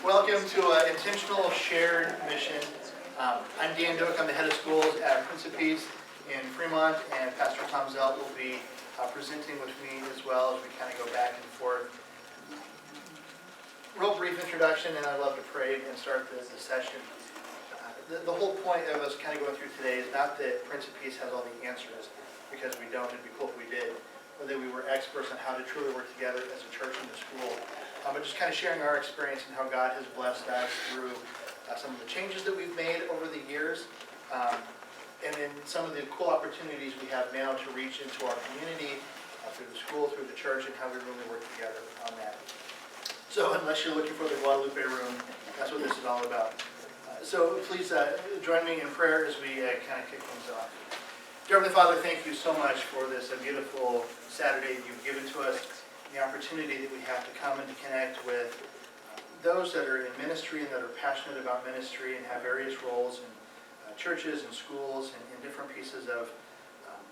Welcome to Intentional Shared Mission. I'm Dan Doak. I'm the head of schools at Principes in Fremont, and Pastor Tom Zelt will be presenting with me as well as we kind of go back and forth. Real brief introduction, and I'd love to pray and start the session. The whole point of us kind of going through today is not that Principes has all the answers, because we don't. It'd be cool if we did, or that we were experts on how to truly work together as a church in the school. But just kind of sharing our experience and how God has blessed us through some of the changes that we've made over the years, and then some of the cool opportunities we have now to reach into our community, through the school, through the church, and how we really work together on that. So unless you're looking for the Guadalupe room, that's what this is all about. So please join me in prayer as we kind of kick things off. Dear Heavenly Father, thank you so much for this beautiful Saturday you've given to us, the opportunity that we have to come and to connect with those that are in ministry and that are passionate about ministry and have various roles in churches and schools and in different pieces of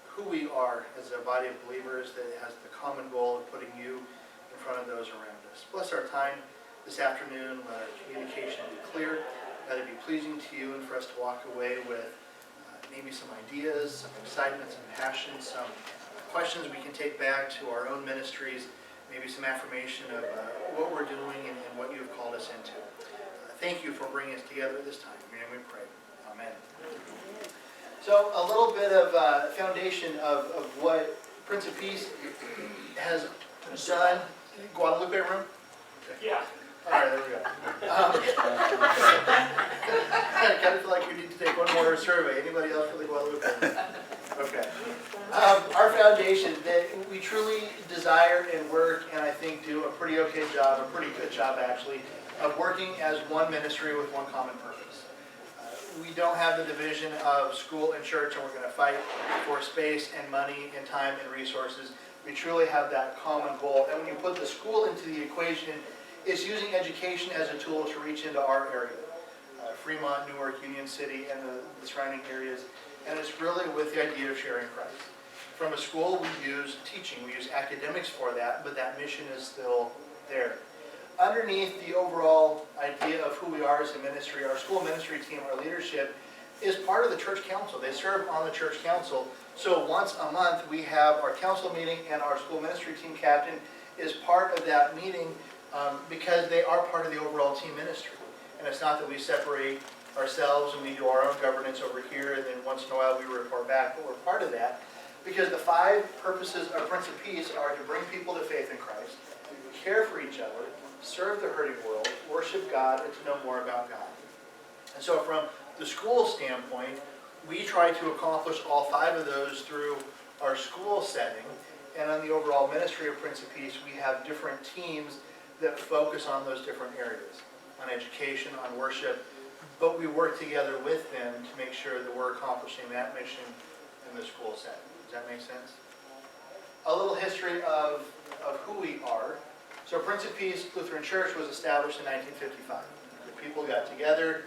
who we are as a body of believers that has the common goal of putting you in front of those around us. Bless our time this afternoon. Let our communication be clear. Let it be pleasing to you, and for us to walk away with maybe some ideas, some excitement, some passion, some questions we can take back to our own ministries, maybe some affirmation of what we're doing and what you have called us into. Thank you for bringing us together at this time. In your name we pray. Amen. So a little bit of foundation of what Prince of Peace has done. Guadalupe room? Okay. Yeah. All right, there we go. I kind of feel like we need to take one more survey. Anybody else for the Guadalupe room? Okay. Our foundation, that we truly desire and work, and I think do a pretty okay job, a pretty good job actually, of working as one ministry with one common purpose. We don't have the division of school and church, and we're going to fight for space and money and time and resources. We truly have that common goal, and when you put the school into the equation, it's using education as a tool to reach into our area, Fremont, Newark, Union City, and the surrounding areas. And it's really with the idea of sharing Christ. From a school, we use teaching, we use academics for that, but that mission is still there. Underneath the overall idea of who we are as a ministry, our school ministry team, our leadership, is part of the church council. They serve on the church council. So once a month, we have our council meeting, and our school ministry team captain is part of that meeting because they are part of the overall team ministry. And it's not that we separate ourselves and we do our own governance over here, and then once in a while we report back, but we're part of that because the 5 purposes of Prince of Peace are to bring people to faith in Christ, care for each other, serve the hurting world, worship God, and to know more about God. And so from the school standpoint, we try to accomplish all 5 of those through our school setting, and on the overall ministry of Prince of Peace, we have different teams that focus on those different areas, on education, on worship, but we work together with them to make sure that we're accomplishing that mission in the school setting. Does that make sense? A little history of who we are. So Prince of Peace Lutheran Church was established in 1955. The people got together,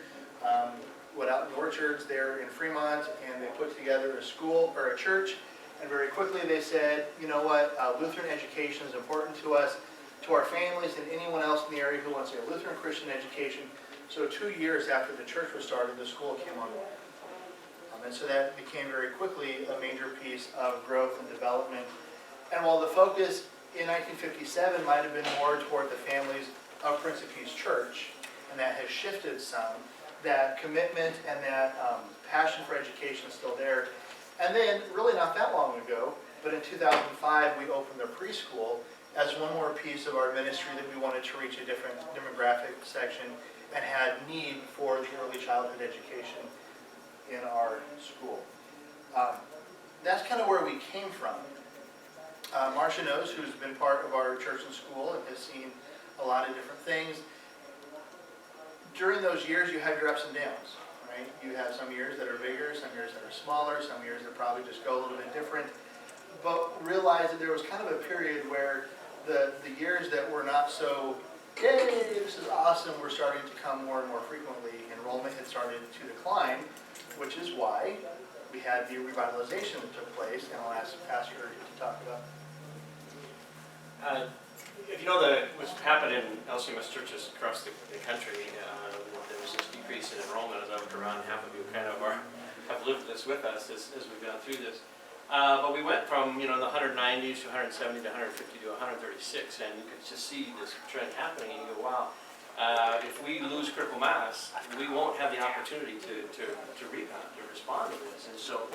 went out in the orchards there in Fremont, and they put together a school or a church, and very quickly they said, you know what, Lutheran education is important to us, to our families, and anyone else in the area who wants a Lutheran Christian education. So 2 years after the church was started, the school came on board. And so that became very quickly a major piece of growth and development. And while the focus in 1957 might have been more toward the families of Prince of Peace Church, and that has shifted some, that commitment and that passion for education is still there. And then, really not that long ago, but in 2005, we opened the preschool as one more piece of our ministry that we wanted to reach a different demographic section and had need for the early childhood education in our school. That's kind of where we came from. Marcia knows, who's been part of our church and school and has seen a lot of different things. During those years, you have your ups and downs, right? You have some years that are bigger, some years that are smaller, some years that probably just go a little bit different. But realize that there was kind of a period where the years that were not so, yay, this is awesome, were starting to come more and more frequently. Enrollment had started to decline, which is why we had the revitalization that took place, and I'll ask Pastor to talk about. if you know what's happened in LCMS churches across the country, there was this decrease in enrollment, as I look around, half of you kind of have lived this with us as we've gone through this. But we went from, the 190s to 170 to 150 to 136, and you could just see this trend happening, and you go, wow, if we lose critical mass, we won't have the opportunity to rebound, to respond to this. And so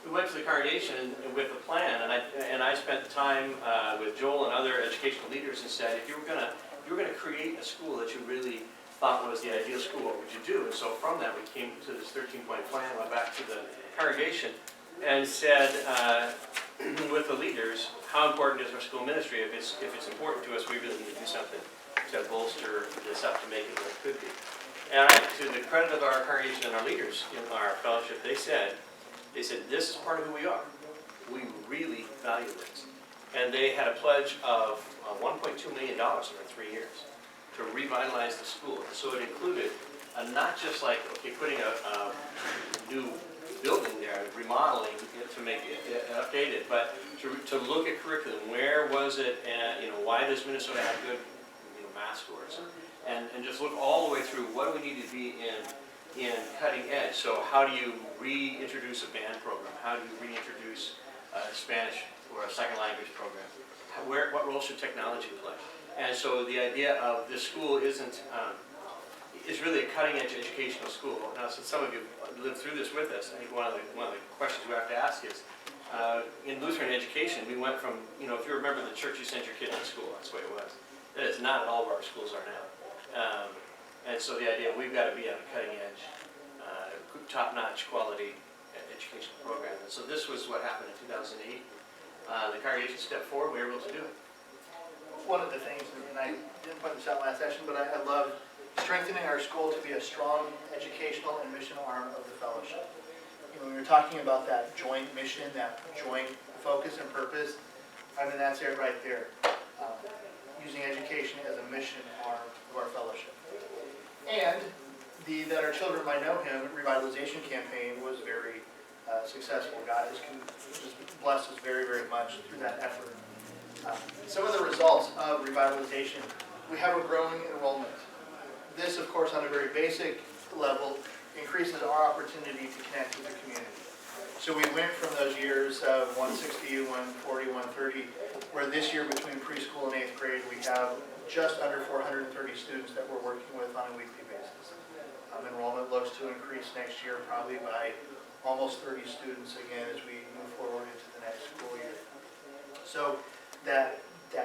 we went to the congregation with a plan, and I spent time with Joel and other educational leaders and said, if you were going to create a school that you really thought was the ideal school, what would you do? And so from that we came to this 13-point plan, went back to the congregation and said with the leaders, how important is our school ministry? If it's important to us, we really need to do something to bolster this up to make it what it could be. And to the credit of our congregation and our leaders in our fellowship, they said, this is part of who we are. We really value this. And they had a pledge of $1.2 million over 3 years to revitalize the school. And so it included not just like, okay, putting a new building there, remodeling it to make it updated, but to look at curriculum. Where was it, and why does Minnesota have good math scores? And just look all the way through, what do we need to be in cutting edge? So how do you reintroduce a band program? How do you reintroduce Spanish or a second language program? What role should technology play? And so the idea of this school is really a cutting-edge educational school. Now, since some of you lived through this with us, I think one of the questions we have to ask is, in Lutheran education, we went from, if you remember the church you sent your kid to school, that's the way it was. That is not all of our schools are now. And so the idea, we've got to be on a cutting-edge, top-notch quality educational program. And so this was what happened in 2008. The congregation stepped forward, we were able to do it. One of the things, and I didn't point this out last session, but I love strengthening our school to be a strong educational and mission arm of the fellowship. When we were talking about that joint mission, that joint focus and purpose, that's it right there. Using education as a mission arm of our fellowship. And that our children might know him revitalization campaign was very successful. God has just blessed us very, very much through that effort. Some of the results of revitalization, we have a growing enrollment. This, of course, on a very basic level, increases our opportunity to connect with the community. So we went from those years of 160, 140, 130, where this year between preschool and 8th grade, we have just under 430 students that we're working with on a weekly basis. Enrollment looks to increase next year probably by almost 30 students again as we move forward into the next school year. So that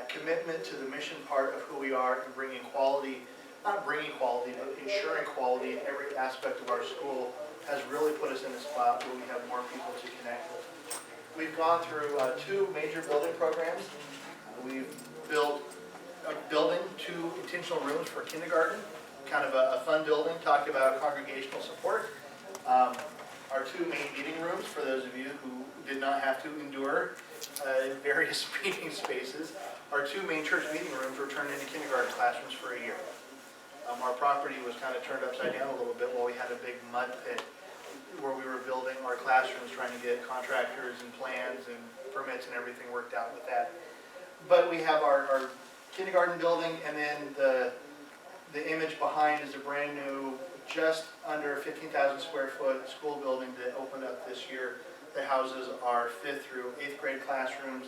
commitment to the mission part of who we are and bringing quality, not bringing quality, but ensuring quality in every aspect of our school has really put us in a spot where we have more people to connect with. We've gone through 2 major building programs. We've built a building, 2 intentional rooms for kindergarten, kind of a fun building, talk about congregational support. Our 2 main meeting rooms, for those of you who did not have to endure various meeting spaces, our 2 main church meeting rooms were turned into kindergarten classrooms for a year. Our property was kind of turned upside down a little bit while we had a big mud pit where we were building our classrooms, trying to get contractors and plans and permits and everything worked out with that. But we have our kindergarten building, and then the image behind is a brand new, just under 15,000 square foot school building that opened up this year that houses our 5th through 8th grade classrooms,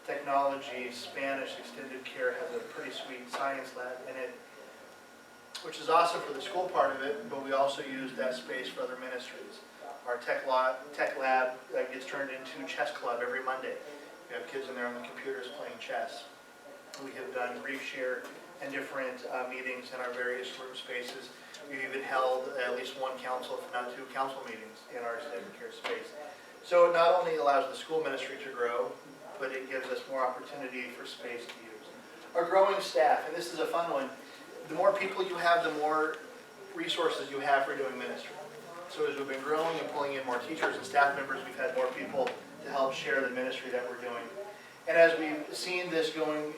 technology, Spanish, extended care, has a pretty sweet science lab in it, which is awesome for the school part of it, but we also use that space for other ministries. Our tech lab gets turned into chess club every Monday. We have kids in there on the computers playing chess. We have done brief share and different meetings in our various room spaces. We've even held at least 1 council, if not 2 council meetings in our extended care space. So it not only allows the school ministry to grow, but it gives us more opportunity for space to use. Our growing staff, and this is a fun one, the more people you have, the more resources you have for doing ministry. So as we've been growing and pulling in more teachers and staff members, we've had more people to help share the ministry that we're doing. And as we've seen this going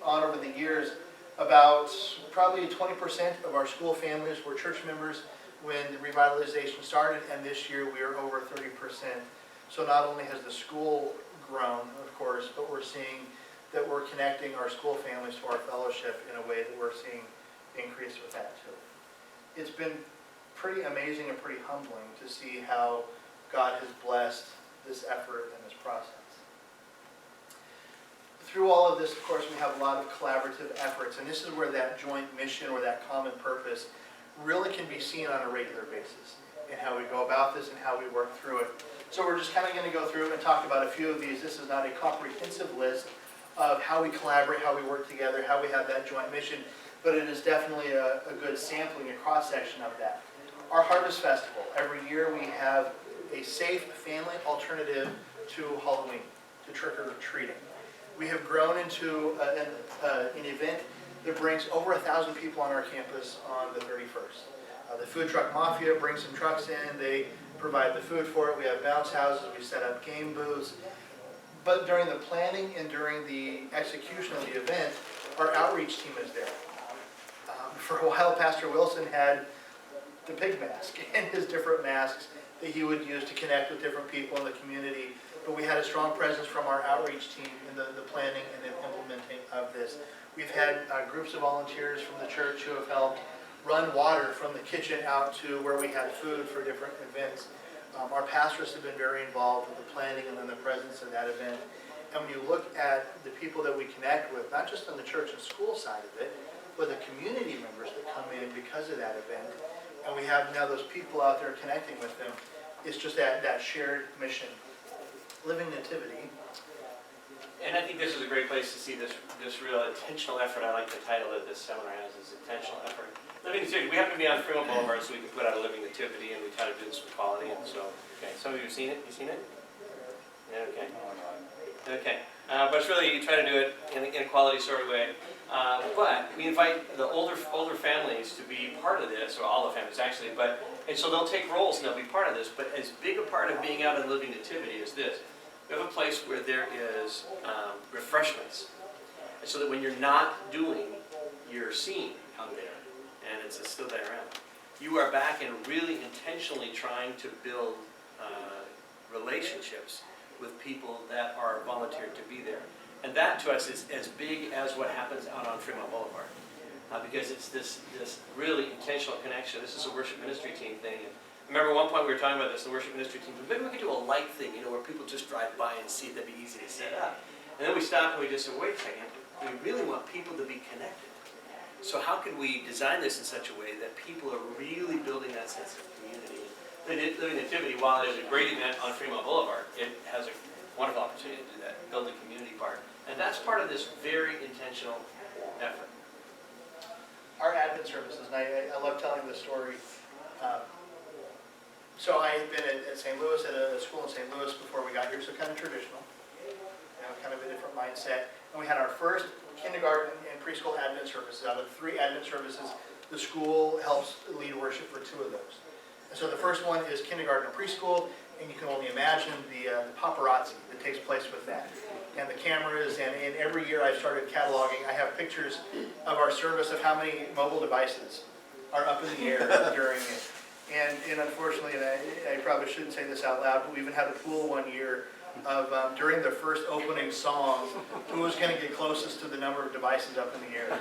on over the years, about probably 20% of our school families were church members when the revitalization started, and this year we are over 30%. So not only has the school grown, of course, but we're seeing that we're connecting our school families to our fellowship in a way that we're seeing increase with that too. It's been pretty amazing and pretty humbling to see how God has blessed this effort and this process. Through all of this, of course, we have a lot of collaborative efforts, and this is where that joint mission or that common purpose really can be seen on a regular basis in how we go about this and how we work through it. So we're just kind of going to go through and talk about a few of these. This is not a comprehensive list of how we collaborate, how we work together, how we have that joint mission, but it is definitely a good sampling, a cross-section of that. Our Harvest Festival. Every year we have a safe family alternative to Halloween, to trick-or-treating. We have grown into an event that brings over 1,000 people on our campus on the 31st. The Food Truck Mafia brings some trucks in, they provide the food for it, we have bounce houses, we set up game booths. But during the planning and during the execution of the event, our outreach team is there. For a while, Pastor Wilson had the pig mask and his different masks that he would use to connect with different people in the community. But we had a strong presence from our outreach team in the planning and the implementing of this. We've had groups of volunteers from the church who have helped run water from the kitchen out to where we had food for different events. Our pastors have been very involved with the planning and then the presence of that event. And when you look at the people that we connect with, not just on the church and school side of it, but the community members that come in because of that event, and we have now those people out there connecting with them, it's just that shared mission. Living Nativity. And I think this is a great place to see this real intentional effort. I like the title that this seminar has, is intentional effort. Living Nativity. We happen to be on Fremont Boulevard, so we can put out a Living Nativity, and we try to do this with quality. And so, okay, some of you have seen it. You seen it? Yeah, okay. Okay. But it's really, you try to do it in a quality sort of way. But we invite the older families to be part of this, or all the families actually. And so they'll take roles and they'll be part of this. But as big a part of being out in Living Nativity is this: we have a place where there is refreshments, and so that when you're not doing your scene out there, and it's still there around, you are back and really intentionally trying to build relationships with people that are volunteered to be there. And that to us is as big as what happens out on Fremont Boulevard. Because it's this really intentional connection. This is a worship ministry team thing. And I remember at one point we were talking about this, the worship ministry team, maybe we could do a light thing, where people just drive by and see it, that'd be easy to set up. And then we stopped and we just said, wait a second, we really want people to be connected. So how can we design this in such a way that people are really building that sense of community? Living Nativity, while it is a great event on Fremont Boulevard, it has a wonderful opportunity to do that, build the community part. And that's part of this very intentional effort. Our Advent services, and I love telling this story. So I had been at St. Louis, at a school in St. Louis before we got here, so kind of traditional, kind of a different mindset. And we had our first kindergarten and preschool Advent services. Out of 3 Advent services, the school helps lead worship for 2 of those. And so the first one is kindergarten and preschool, and you can only imagine the paparazzi that takes place with that. And the cameras, and every year I've started cataloging. I have pictures of our service of how many mobile devices are up in the air during it. And unfortunately, and I probably shouldn't say this out loud, but we even had a pool one year of, numbering the first opening song, who was going to get closest to the number of devices up in the air.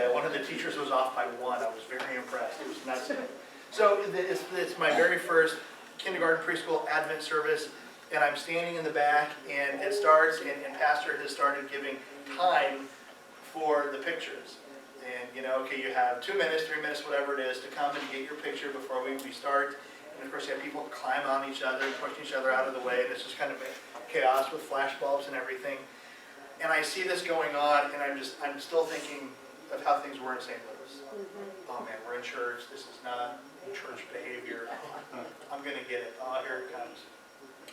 And one of the teachers was off by 1. I was very impressed. It was nuts. So it's my very first kindergarten preschool Advent service, and I'm standing in the back, and it starts, and Pastor has started giving time for the pictures. And okay, you have 2 minutes, 3 minutes, whatever it is, to come and get your picture before we start. And of course, you have people climb on each other, pushing each other out of the way, and it's just kind of chaos with flash bulbs and everything. And I see this going on, and I'm still thinking of how things were in St. Louis. Oh man, we're in church. This is not church behavior. I'm going to get it. Oh, here it comes.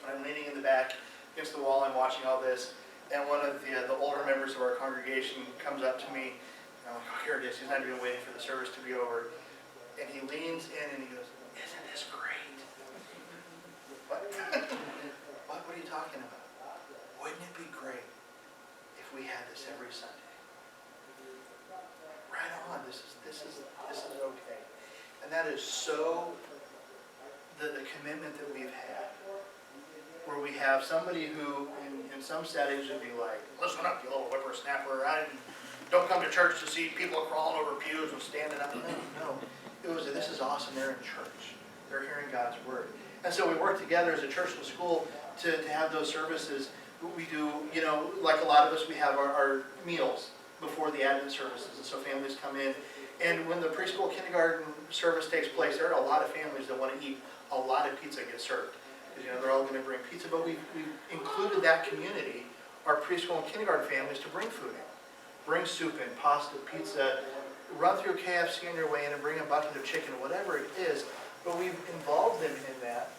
I'm leaning in the back against the wall. I'm watching all this, and one of the older members of our congregation comes up to me. And I'm like, oh, here it is. He's not even waiting for the service to be over. And he leans in and he goes, "Isn't this great?" What? What are you talking about? Wouldn't it be great if we had this every Sunday? Right on. This is okay. And that is so the commitment that we've had where we have somebody who, in some settings, would be like, listen up, you little whippersnapper, don't come to church to see people crawling over pews and standing up. No. It was, this is awesome, they're in church. They're hearing God's word. And so we work together as a church and school to have those services. We do, like a lot of us, we have our meals before the Advent services. And so families come in. And when the preschool kindergarten service takes place, there are a lot of families that want to eat a lot of pizza get served. Because, they're all going to bring pizza. But we've included that community, our preschool and kindergarten families, to bring food in. Bring soup in, pasta, pizza, run through KFC on your way in and bring a bucket of chicken, whatever it is. But we've involved them in that.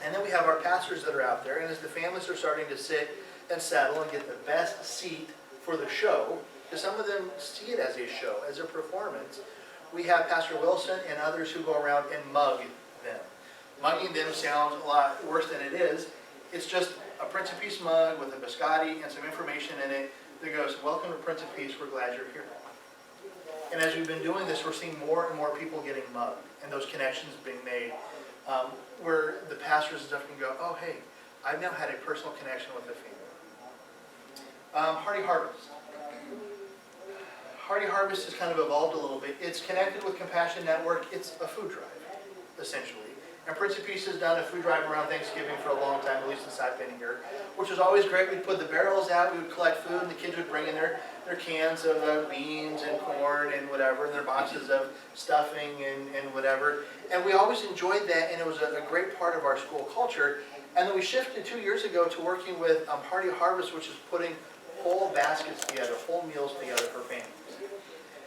And then we have our pastors that are out there. And as the families are starting to sit and settle and get the best seat for the show, because some of them see it as a show, as a performance, we have Pastor Wilson and others who go around and mug them. Mugging them sounds a lot worse than it is. It's just a Prince of Peace mug with a biscotti and some information in it that goes, welcome to Prince of Peace, we're glad you're here. And as we've been doing this, we're seeing more and more people getting mugged and those connections being made where the pastors and stuff can go, oh, hey, I've now had a personal connection with a family. Hearty Harvest. Hearty Harvest has kind of evolved a little bit. It's connected with Compassion Network. It's a food drive, essentially. And Prince of Peace has done a food drive around Thanksgiving for a long time, at least since I've been here, which was always great. We'd put the barrels out, we would collect food, and the kids would bring in their cans of beans and corn and whatever, and their boxes of stuffing and whatever. And we always enjoyed that, and it was a great part of our school culture. And then we shifted 2 years ago to working with Hearty Harvest, which is putting whole baskets together, whole meals together for families.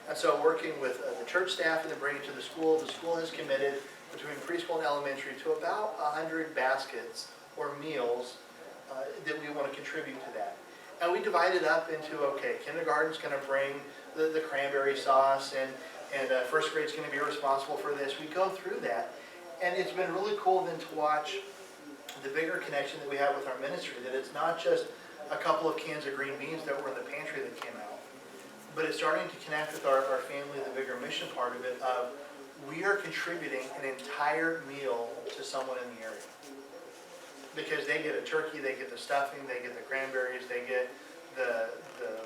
And so working with the church staff and then bringing it to the school has committed between preschool and elementary to about 100 baskets or meals that we want to contribute to that. And we divide it up into, okay, kindergarten's going to bring the cranberry sauce and first grade's going to be responsible for this. We go through that. And it's been really cool then to watch the bigger connection that we have with our ministry, that it's not just a couple of cans of green beans that were in the pantry that came out, but it's starting to connect with our family, the bigger mission part of it, of we are contributing an entire meal to someone in the area. Because they get a turkey, they get the stuffing, they get the cranberries, they get the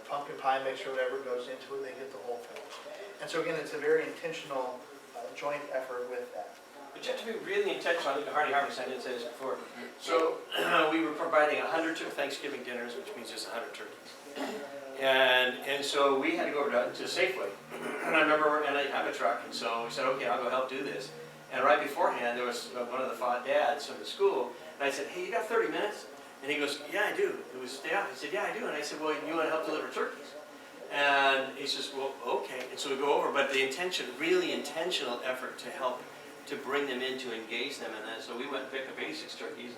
pumpkin pie mix or whatever goes into it, they get the whole thing. And so again, it's a very intentional joint effort with that. But you have to be really intentional. I think the Hearty Harvest, I didn't say this before. So we were providing 100 Thanksgiving dinners, which means just 100 turkeys. And so we had to go over to Safeway. And I remember, and I have a truck, and so we said, okay, I'll go help do this. And right beforehand, there was one of the dads from the school, and I said, hey, you got 30 minutes? And he goes, yeah, I do. It was day off. He said, yeah, I do. And I said, well, you want to help deliver turkeys? And he says, well, okay. And so we go over, but the really intentional effort to help to bring them in, to engage them in that. So we went and picked up 86 turkeys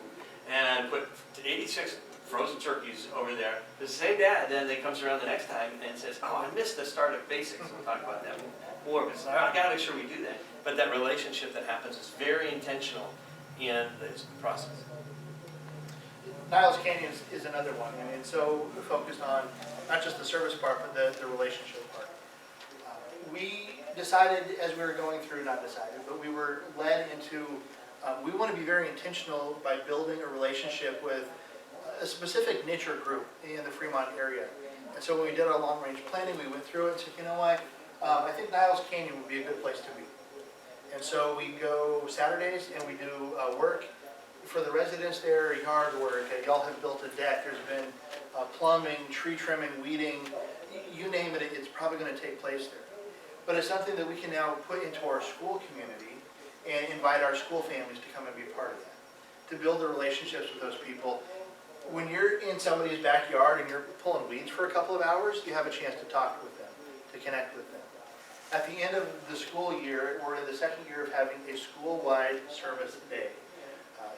and put 86 frozen turkeys over there. The same dad then comes around the next time and says, oh, I missed the start of basics. We'll talk about that more, but I got to make sure we do that. But that relationship that happens is very intentional in this process. Niles Canyon is another one, and it's so focused on not just the service part, but the relationship part. We decided as we were going through, not decided, but we were led into, we want to be very intentional by building a relationship with a specific niche or group in the Fremont area. And so when we did our long-range planning, we went through it and said, you know what, I think Niles Canyon would be a good place to be. And so we go Saturdays and we do work for the residents there, yard work. Y'all have built a deck. There's been plumbing, tree trimming, weeding, you name it, it's probably going to take place there. But it's something that we can now put into our school community and invite our school families to come and be a part of that, to build the relationships with those people. When you're in somebody's backyard and you're pulling weeds for a couple of hours, you have a chance to talk with them, to connect with them. At the end of the school year, we're in the second year of having a school-wide service day.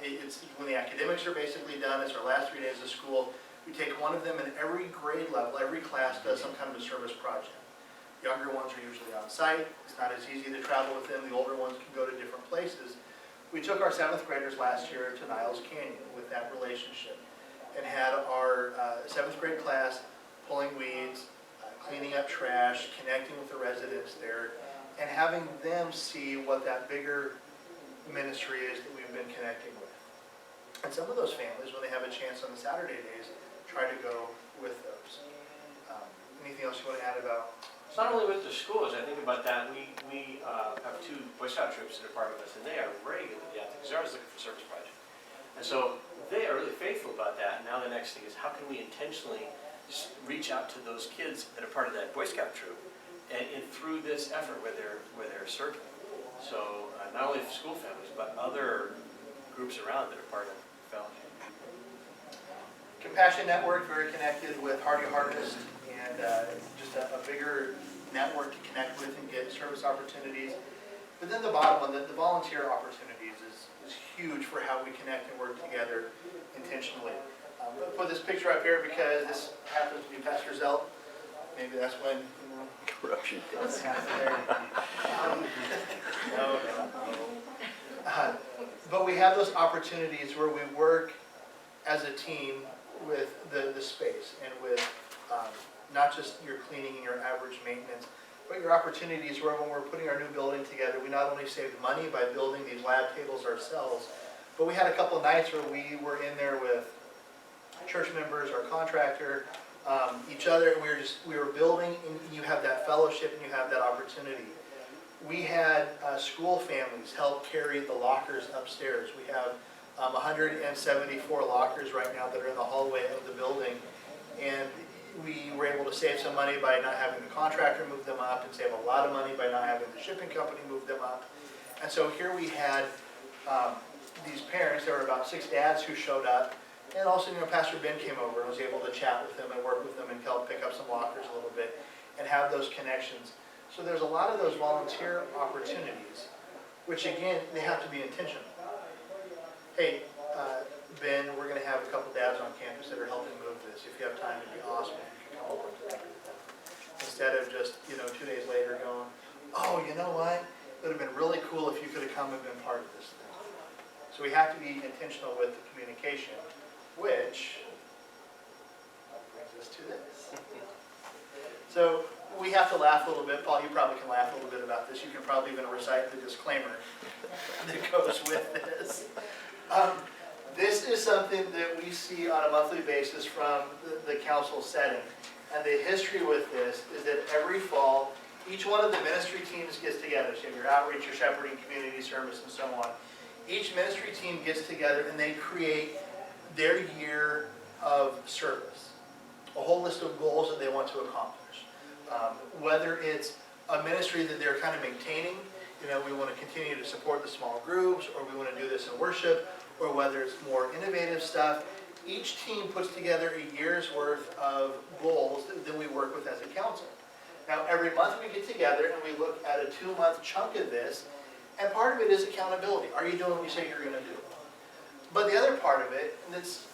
It's when the academics are basically done, it's our last 3 days of school. We take one of them, and every grade level, every class does some kind of a service project. Younger ones are usually on site. It's not as easy to travel with them. The older ones can go to different places. We took our 7th graders last year to Niles Canyon with that relationship and had our 7th grade class pulling weeds, cleaning up trash, connecting with the residents there, and having them see what that bigger ministry is that we've been connecting with. And some of those families, when they have a chance on the Saturday days, try to go with those. Anything else you want to add about? It's not only with the schools, I think about that, we have 2 Boy Scout troops that are part of us, and they are regularly out there, because they're always looking for service projects. And so they are really faithful about that, and now the next thing is how can we intentionally just reach out to those kids that are part of that Boy Scout troop, and through this effort where they're serving. So not only for school families, but other groups around that are part of the fellowship. Compassion Network, very connected with Hardy Harvest, and just a bigger network to connect with and get service opportunities. But then the bottom one, the volunteer opportunities is huge for how we connect and work together intentionally. I'll put this picture up here because this happens to be Pastor Zelt. Maybe that's when, Corruption. what's happening there. No. But we have those opportunities where we work as a team with the space and with not just your cleaning and your average maintenance, but your opportunities where when we're putting our new building together, we not only saved money by building these lab tables ourselves, but we had a couple of nights where we were in there with church members, our contractor, each other, and we were building, and you have that fellowship and you have that opportunity. We had school families help carry the lockers upstairs. We have 174 lockers right now that are in the hallway of the building, and we were able to save some money by not having the contractor move them up, and save a lot of money by not having the shipping company move them up. And so here we had these parents. There were about 6 dads who showed up, and also, Pastor Ben came over and was able to chat with them and work with them and help pick up some lockers a little bit and have those connections. So there's a lot of those volunteer opportunities, which again, they have to be intentional. Hey, Ben, we're going to have a couple dads on campus that are helping move this. If you have time, it'd be awesome if you could come over and connect with them. Instead of just, 2 days later going, oh, you know what? It would have been really cool if you could have come and been part of this thing. So we have to be intentional with the communication, which brings us to this. So we have to laugh a little bit. Paul, you probably can laugh a little bit about this. You can probably even recite the disclaimer that goes with this. This is something that we see on a monthly basis from the council setting. And the history with this is that every fall, each one of the ministry teams gets together. So you have your outreach, your shepherding, community service, and so on. Each ministry team gets together and they create their year of service. A whole list of goals that they want to accomplish. Whether it's a ministry that they're kind of maintaining, we want to continue to support the small groups, or we want to do this in worship, or whether it's more innovative stuff. Each team puts together a year's worth of goals that we work with as a council. Now, every month we get together and we look at a 2-month chunk of this, and part of it is accountability. Are you doing what you say you're going to do? But the other part of it, and it's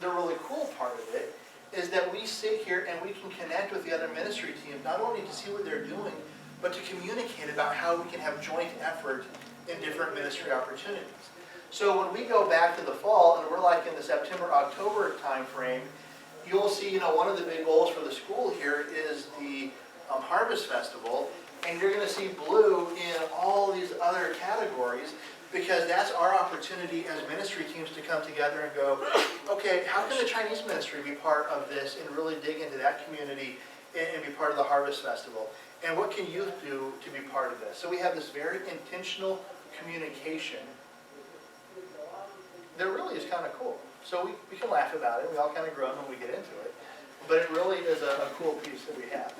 the really cool part of it, is that we sit here and we can connect with the other ministry teams, not only to see what they're doing, but to communicate about how we can have joint effort in different ministry opportunities. So when we go back to the fall, and we're like in the September-October time frame, you'll see, one of the big goals for the school here is the Harvest Festival, and you're going to see blue in all these other categories, because that's our opportunity as ministry teams to come together and go, okay, how can the Chinese ministry be part of this and really dig into that community and be part of the Harvest Festival? And what can youth do to be part of this? So we have this very intentional communication that really is kind of cool. So we can laugh about it. We all kind of groan when we get into it. But it really is a cool piece that we have.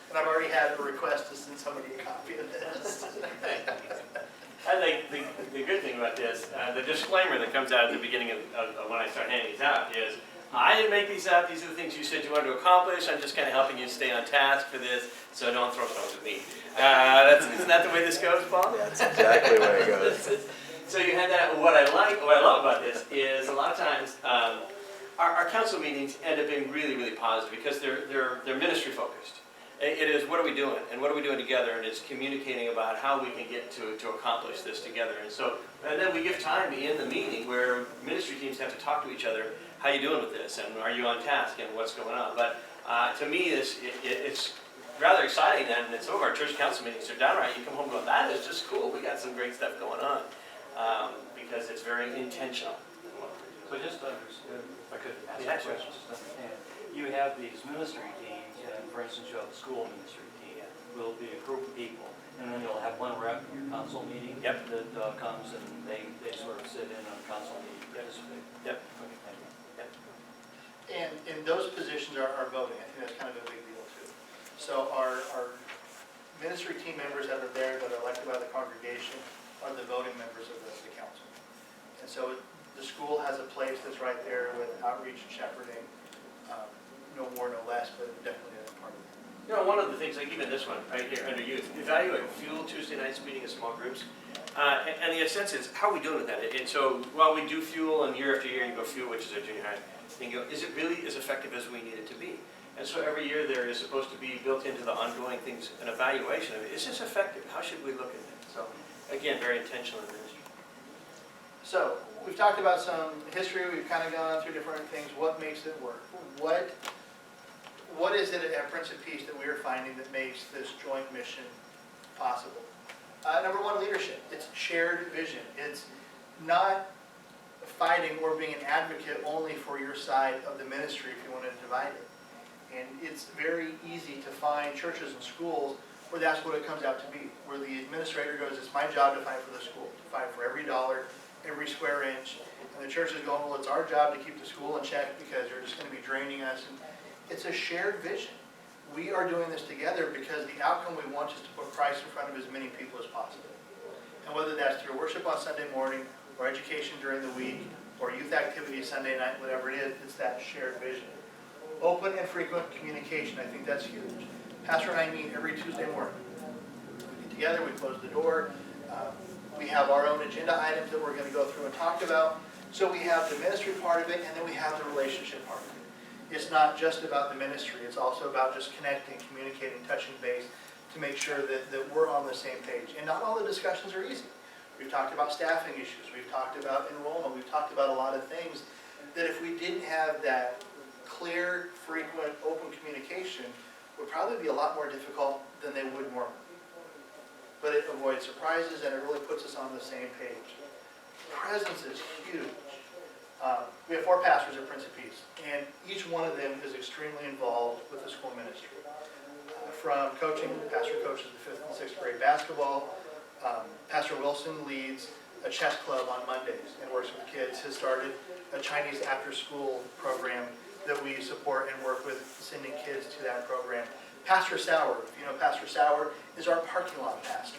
And I've already had a request to send somebody a copy of this. I think the good thing about this, the disclaimer that comes out at the beginning of when I start handing these out is, I didn't make these up. These are the things you said you wanted to accomplish. I'm just kind of helping you stay on task for this, so don't throw stones at me. Isn't that the way this goes, Paul? That's exactly the way it goes. So you had that. What I love about this is a lot of times our council meetings end up being really, really positive because they're ministry focused. It is, what are we doing, and what are we doing together, and it's communicating about how we can get to accomplish this together. And then we give time in the meeting where ministry teams have to talk to each other. How are you doing with this, and are you on task, and what's going on? But to me, it's rather exciting, and some of our church council meetings are downright, you come home going, that is just cool. We got some great stuff going on, because it's very intentional in what we're doing. But just to understand, if I could ask Yeah, a sure. question, just to understand, you have these ministry teams, and for instance, you have the school ministry team, will be a group of people, and then you'll have one rep in your council meeting. Yep. That comes and they sort of sit in on the council meeting, participate. Yep. Okay, thank you. And those positions are voting. I think that's kind of a big deal too. So our ministry team members that are there that are elected by the congregation are the voting members of the council. And so the school has a place that's right there with outreach and shepherding, no more, no less, but definitely a part of it. You know, one of the things, like even this one, right here, under youth, evaluate fuel Tuesday nights meeting in small groups. And the sense is, how are we doing with that? And so while we do fuel, and year after year you go fuel, which is our junior high, and you go, is it really as effective as we need it to be? And so every year there is supposed to be built into the ongoing things, an evaluation of, is this effective? How should we look at it? So again, very intentional in ministry. So we've talked about some history. We've kind of gone through different things. What makes it work? What is it at Prince of Peace that we are finding that makes this joint mission possible? Number one, leadership. It's shared vision. It's not fighting or being an advocate only for your side of the ministry if you want to divide it. And it's very easy to find churches and schools where that's what it comes out to be, where the administrator goes, it's my job to fight for the school, to fight for every dollar, every square inch. And the church is going, well, it's our job to keep the school in check because they're just going to be draining us. And it's a shared vision. We are doing this together because the outcome we want is to put Christ in front of as many people as possible. And whether that's through worship on Sunday morning, or education during the week, or youth activities Sunday night, whatever it is, it's that shared vision. Open and frequent communication, I think that's huge. Pastor and I meet every Tuesday morning. We get together, we close the door. We have our own agenda items that we're going to go through and talk about. So we have the ministry part of it, and then we have the relationship part of it. It's not just about the ministry, it's also about just connecting, communicating, touching base to make sure that we're on the same page. And not all the discussions are easy. We've talked about staffing issues, we've talked about enrollment, we've talked about a lot of things that if we didn't have that clear, frequent, open communication, would probably be a lot more difficult than they would normally. But it avoids surprises and it really puts us on the same page. Presence is huge. We have 4 pastors at Prince of Peace, and each one of them is extremely involved with the school ministry. From coaching, the pastor coaches the 5th and 6th grade basketball. Pastor Wilson leads a chess club on Mondays and works with kids. Has started a Chinese after-school program that we support and work with, sending kids to that program. Pastor Sauer, if you know Pastor Sauer, is our parking lot pastor.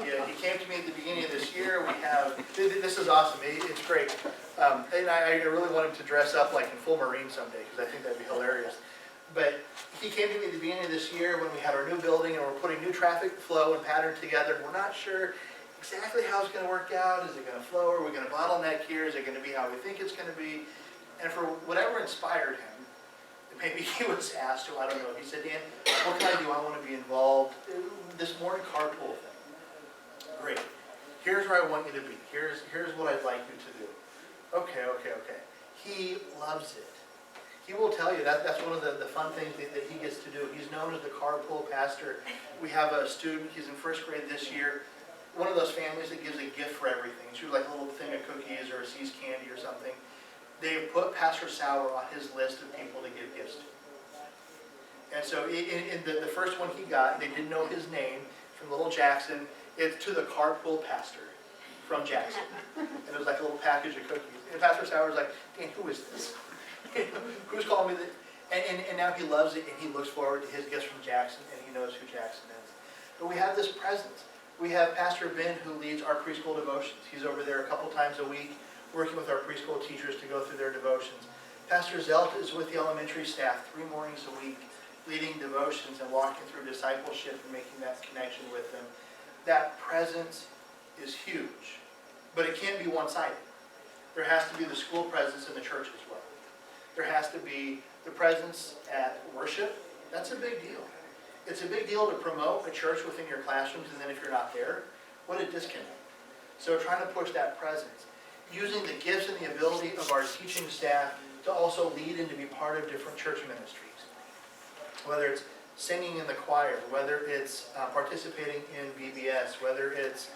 Yeah, he came to me at the beginning of this year. We have, this is awesome, it's great. And I really want him to dress up like in full Marine someday, because I think that'd be hilarious. But he came to me at the beginning of this year when we had our new building and we're putting new traffic flow and pattern together. We're not sure exactly how it's going to work out. Is it going to flow? Are we going to bottleneck here? Is it going to be how we think it's going to be? And for whatever inspired him, maybe he was asked to, I don't know. He said, Dan, what can I do? I want to be involved. This morning carpool thing. Great. Here's where I want you to be. Here's what I'd like you to do. Okay. He loves it. He will tell you that's one of the fun things that he gets to do. He's known as the carpool pastor. We have a student, he's in 1st grade this year, one of those families that gives a gift for everything. It's usually like a little thing of cookies or a See's candy or something. They've put Pastor Sauer on his list of people to give gifts to. And so in the first one he got, they didn't know his name, from Little Jackson. It's to the carpool pastor from Jackson. And it was like a little package of cookies. And Pastor Sauer was like, Dan, who is this? Who's calling me? And now he loves it, and he looks forward to his gifts from Jackson, and he knows who Jackson is. But we have this presence. We have Pastor Ben, who leads our preschool devotions. He's over there a couple times a week, working with our preschool teachers to go through their devotions. Pastor Zelt is with the elementary staff 3 mornings a week, leading devotions and walking through discipleship and making that connection with them. That presence is huge, but it can't be one-sided. There has to be the school presence in the church as well. There has to be the presence at worship. That's a big deal. It's a big deal to promote a church within your classrooms, and then if you're not there, what a disconnect. So trying to push that presence. Using the gifts and the ability of our teaching staff to also lead and to be part of different church ministries. Whether it's singing in the choir, whether it's participating in VBS, whether it's